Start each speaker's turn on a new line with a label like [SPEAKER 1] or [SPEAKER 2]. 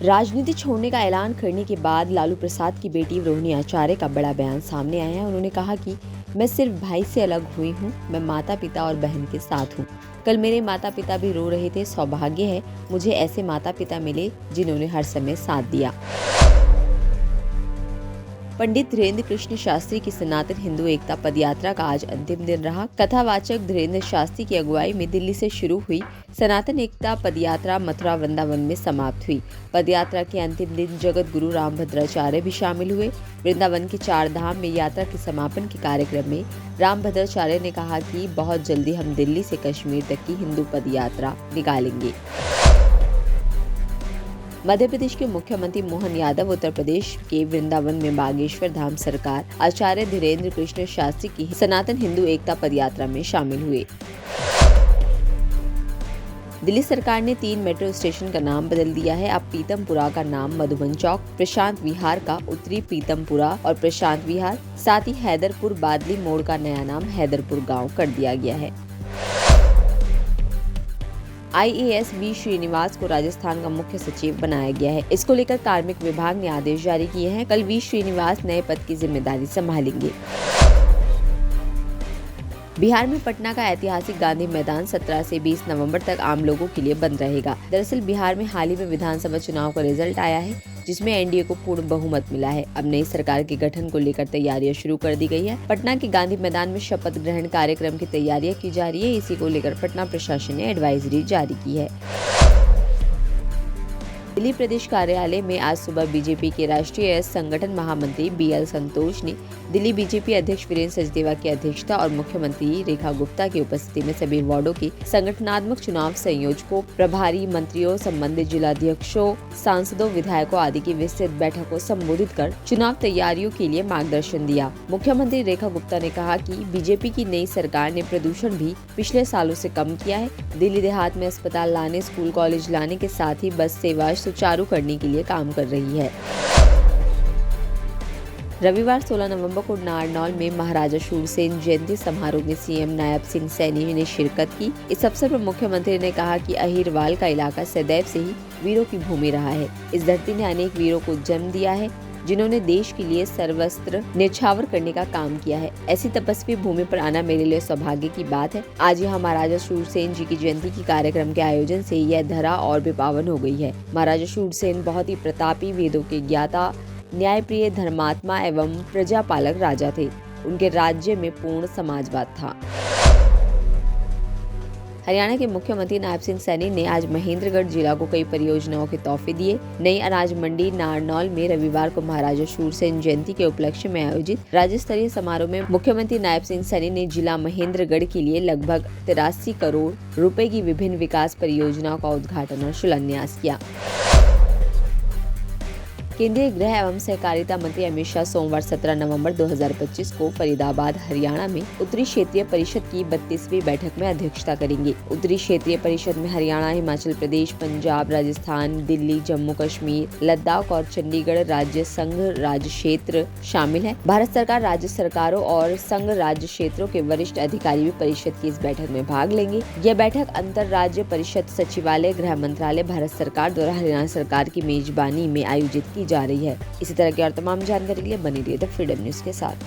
[SPEAKER 1] राजनीति छोड़ने का ऐलान करने के बाद लालू प्रसाद की बेटी रोहिणी आचार्य का बड़ा बयान सामने आया है। उन्होंने कहा कि मैं सिर्फ भाई से अलग हुई हूँ, मैं माता पिता और बहन के साथ हूँ। कल मेरे माता पिता भी रो रहे थे। सौभाग्य है मुझे ऐसे माता पिता मिले जिन्होंने हर समय साथ दिया। पंडित धीरेन्द्र कृष्ण शास्त्री की सनातन हिंदू एकता पदयात्रा का आज अंतिम दिन रहा। कथावाचक धीरेन्द्र शास्त्री की अगुवाई में दिल्ली से शुरू हुई सनातन एकता पदयात्रा मथुरा वृंदावन में समाप्त हुई। पदयात्रा के अंतिम दिन जगत गुरु रामभद्राचार्य भी शामिल हुए। वृंदावन के 4 धाम में यात्रा के समापन के कार्यक्रम में रामभद्राचार्य ने कहा कि बहुत जल्दी हम दिल्ली से कश्मीर तक की हिंदू पदयात्रा निकालेंगे। मध्य प्रदेश के मुख्यमंत्री मोहन यादव उत्तर प्रदेश के वृंदावन में बागेश्वर धाम सरकार आचार्य धीरेन्द्र कृष्ण शास्त्री की सनातन हिंदू एकता पदयात्रा में शामिल हुए। दिल्ली सरकार ने 3 मेट्रो स्टेशन का नाम बदल दिया है। अब पीतमपुरा का नाम मधुबन चौक, प्रशांत विहार का उत्तरी पीतमपुरा और प्रशांत विहार, साथ ही हैदरपुर बादली मोड़ का नया नाम हैदरपुर गाँव कर दिया गया है। IAS वी श्रीनिवास को राजस्थान का मुख्य सचिव बनाया गया है। इसको लेकर कार्मिक विभाग ने आदेश जारी किए हैं। कल वी श्रीनिवास नए पद की जिम्मेदारी संभालेंगे। बिहार में पटना का ऐतिहासिक गांधी मैदान 17 से 20 नवंबर तक आम लोगों के लिए बंद रहेगा। दरअसल बिहार में हाल ही में विधानसभा चुनाव का रिजल्ट आया है, जिसमें एनडीए को पूर्ण बहुमत मिला है। अब नई सरकार के गठन को लेकर तैयारियां शुरू कर दी गई है। पटना के गांधी मैदान में शपथ ग्रहण कार्यक्रम की तैयारियां की जा रही है। इसी को लेकर पटना प्रशासन ने एडवाइजरी जारी की है। दिल्ली प्रदेश कार्यालय में आज सुबह बीजेपी के राष्ट्रीय संगठन महामंत्री BL संतोष ने दिल्ली बीजेपी अध्यक्ष वीरेंद्र सचदेवा की अध्यक्षता और मुख्यमंत्री रेखा गुप्ता की उपस्थिति में सभी वार्डों के संगठनात्मक चुनाव संयोजकों, प्रभारी मंत्रियों, संबंधित जिलाध्यक्षों, सांसदों, विधायकों आदि की विस्तृत बैठक को संबोधित कर चुनाव तैयारियों के लिए मार्गदर्शन दिया। मुख्यमंत्री रेखा गुप्ता ने कहा कि बीजेपी की नई सरकार ने प्रदूषण भी पिछले सालों से कम किया है। दिल्ली देहात में अस्पताल लाने, स्कूल कॉलेज लाने के साथ ही बस सेवा सुचारू करने के लिए काम कर रही है। रविवार 16 नवंबर को नारनौल में महाराजा शूरसेन जयंती समारोह में सीएम नायब सिंह सैनी ने शिरकत की। इस अवसर पर मुख्यमंत्री ने कहा कि अहिरवाल का इलाका सदैव से ही वीरों की भूमि रहा है। इस धरती ने अनेक वीरों को जन्म दिया है, जिन्होंने देश के लिए सर्वस्त्र न्यौछावर करने का काम किया है। ऐसी तपस्वी भूमि पर आना मेरे लिए सौभाग्य की बात है। आज यहाँ महाराजा शूरसेन जी की जयंती की कार्यक्रम के आयोजन से यह धरा और भी पावन हो गई है। महाराजा शूरसेन बहुत ही प्रतापी, वेदों के ज्ञाता, न्यायप्रिय, धर्मात्मा एवं प्रजापालक राजा थे। उनके राज्य में पूर्ण समाजवाद था। हरियाणा के मुख्यमंत्री नायब सिंह सैनी ने आज महेंद्रगढ़ जिला को कई परियोजनाओं के तोहफे दिए। नई अनाज मंडी नारनौल में रविवार को महाराजा शूरसेन जयंती के उपलक्ष्य में आयोजित राज्य स्तरीय समारोह में मुख्यमंत्री नायब सिंह सैनी ने जिला महेंद्रगढ़ के लिए लगभग 83 करोड़ रुपए की विभिन्न विकास परियोजनाओं का उद्घाटन और शिलान्यास किया। केंद्रीय गृह एवं सहकारिता मंत्री अमित शाह सोमवार 17 नवंबर 2025 को फरीदाबाद हरियाणा में उत्तरी क्षेत्रीय परिषद की 32वीं बैठक में अध्यक्षता करेंगे। उत्तरी क्षेत्रीय परिषद में हरियाणा, हिमाचल प्रदेश, पंजाब, राजस्थान, दिल्ली, जम्मू कश्मीर, लद्दाख और चंडीगढ़ राज्य संघ राज्य क्षेत्र शामिल है। भारत सरकार, राज्य सरकारों और संघ राज्य क्षेत्रों के वरिष्ठ अधिकारी भी परिषद की इस बैठक में भाग लेंगे। यह बैठक अंतर राज्य परिषद सचिवालय, गृह मंत्रालय, भारत सरकार द्वारा हरियाणा सरकार की मेजबानी में आयोजित की जा रही है। इसी तरह की और तमाम जानकारी के लिए बनी रहिए द फ्रीडम न्यूज के साथ।